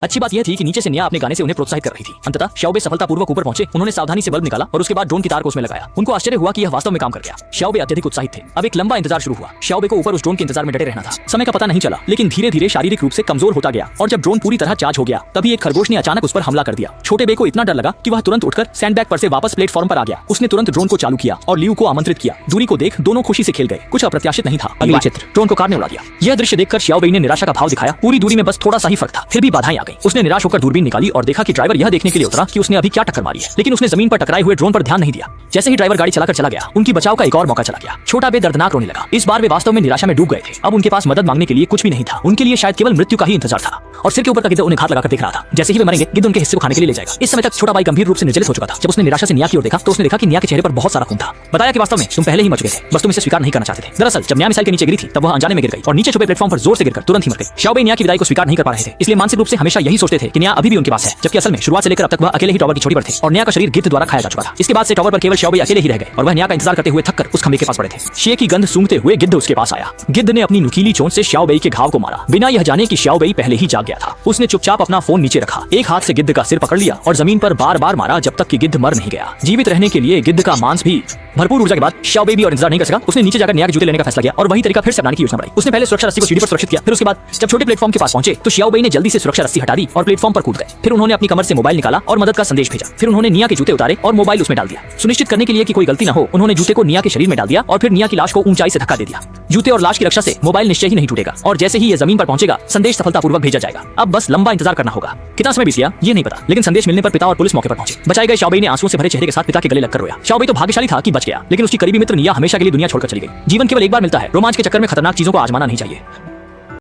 अच्छी बात यह थी कि नीचे से निया अपने गाने से उन्हें प्रोत्साहित कर रही थी। अंततः शाओबे सफलतापूर्वक ऊपर पहुंचे। उन्होंने सावधानी से बल्ब निकाला और उसके बाद ड्रोन की तार को उसमें लगाया। उनको आश्चर्य हुआ कि यह वास्तव में काम कर गया। शाओबे अत्यधिक उत्साहित थे। अब एक लंबा इंतजार शुरू हुआ। शाओबे को ऊपर उस ड्रोन के इंतजार में डटे रहना था। समय का पता नहीं चला, लेकिन धीरे धीरे शारीरिक रूप से कमजोर होता गया और जब ड्रोन पूरी तरह चार्ज हो गया तभी एक खरगोश ने अचानक उस पर हमला कर दिया। छोटे बे को इतना डर लगा कि वह तुरंत उठकर सैंडबैग पर से वापस प्लेटफॉर्म पर आ गया। उसने तुरंत ड्रोन को चालू किया और लियू को आमंत्रित किया। दूरी को देख दोनों खुशी से खेल गए। कुछ अप्रत्याशित नहीं था। अगला चित्र, ड्रोन को कार ने उड़ा दिया। यह दृश्य देखकर शाओबे ने निराशा का भाव दिखाया। पूरी दूरी में बस थोड़ा सा ही फर्क था, फिर भी बाधाएं आ गई। उसने निराश होकर दूरबीन निकाली और देखा कि ड्राइवर यह देखने के लिए उतरा कि उसने अभी क्या टक्कर मारी है, लेकिन उसने जमीन पर टकराए हुए ड्रोन पर ध्यान नहीं दिया। जैसे ही ड्राइवर गाड़ी चलाकर चला गया, उनकी बचाव का एक और मौका चला गया। छोटा बे दर्दनाक रोने लगा। इस बार वे वास्तव में निराशा में डूब गए थे। अब उनके पास मदद मांगने के लिए कुछ भी नहीं था। उनके लिए शायद केवल मृत्यु का ही इंतजार था और सिर के ऊपर का गिद्ध उन्हें घात लगाकर देख रहा था। जैसे ही वे मरेंगे, गिद्ध उनके हिस्से को खाने के लिए ले जाएगा। इस समय तक छोटा भाई गंभीर रूप से निर्जलित हो चुका था। जब उसने निराशा से निया की ओर देखा तो उसने देखा कि निया के चेहरे पर बहुत सारा खून था। बताया कि वास्तव में तुम पहले ही मर चुके थे, बस तुम इसे स्वीकार नहीं करना चाहते थे। दरअसल जब निया मिसाइल के नीचे गिरी थी तब वह अनजाने में गिर गई और नीचे छुपे प्लेटफॉर्म पर जोर से गिरकर तुरंत ही मर गई। शाओबे निया की विदाई को स्वीकार नहीं कर पा रहे थे, इसलिए मानसिक रूप से हमेशा यही सोचते थे कि निया अभी भी उनके पास है, जबकि असल में शुरुआत से लेकर अब तक वह अकेले ही टॉवर की छोटी पर थे और निया का शरीर गिद्ध द्वारा खाया जा चुका था। इसके बाद से टॉवर पर केवल शाओबे अकेले ही रह गए और वह निया का इंतजार करते हुए थककर उस खंभे के पास पड़े थे। शे की गंध सूंघते हुए गिद्ध उसके पास आया। गिद्ध ने अपनी नुकीली चोंच से शाओबे के घाव को मारा, बिना यह जाने कि शाओबे पहले ही जाग गया था। उसने चुपचाप अपना फोन नीचे रखा, एक हाथ से गिद्ध का सिर पकड़ लिया और जमीन पर बार बार मारा जब तक कि गिद्ध मर नहीं गया। जीवित रहने के लिए गिद्ध का मांस भी भरपूर ऊर्जा के बाद शाओबे भी और इंतजार नहीं कर सका। उसने नीचे जाकर निया के जूते लेने का फैसला किया और वही तरीका फिर से अपनाने की योजना बनाई। उसने पहले सुरक्षा रस्सी को सीढ़ी पर सुरक्षित किया, फिर उसके बाद जब छोटे प्लेटफॉर्म के पास पहुंचे तो शाओबे ने जल्दी से सुरक्षा रस्सी हटा दी और प्लेटफॉर्म पर कूद गए। फिर उन्होंने अपनी कमर से मोबाइल निकाला और मदद का संदेश भेजा। फिर उन्होंने निया के जूते उतारे और मोबाइल उसमें डाल दिया। सुनिश्चित करने के लिए कि कोई गलती न हो, उन्होंने जूते को निया के शरीर में डाल दिया और फिर निया की लाश को ऊंचाई से धक्का दे दिया। जूते और लाश की रक्षा से मोबाइल निश्चय ही नहीं टूटेगा और जैसे ही ये जमीन पर पहुंचेगा संदेश सफलतापूर्वक भेजा जाएगा। अब बस लंबा इंतजार करना होगा। कितना समय बीत गया ये नहीं पता, लेकिन संदेश मिलने पर पिता और पुलिस मौके पर पहुंचे। बचाए गए शाओबे ने आंसुओं से भरे चेहरे के साथ पिता के गले लगकर रोया। शाओबे तो भाग्यशाली था कि बच गया, लेकिन उसकी करीबी मित्र निया हमेशा के लिए दुनिया छोड़कर चली गई। जीवन केवल एक बार मिलता है, रोमांच के चक्कर में खतरनाक चीजों को आजमाना नहीं चाहिए।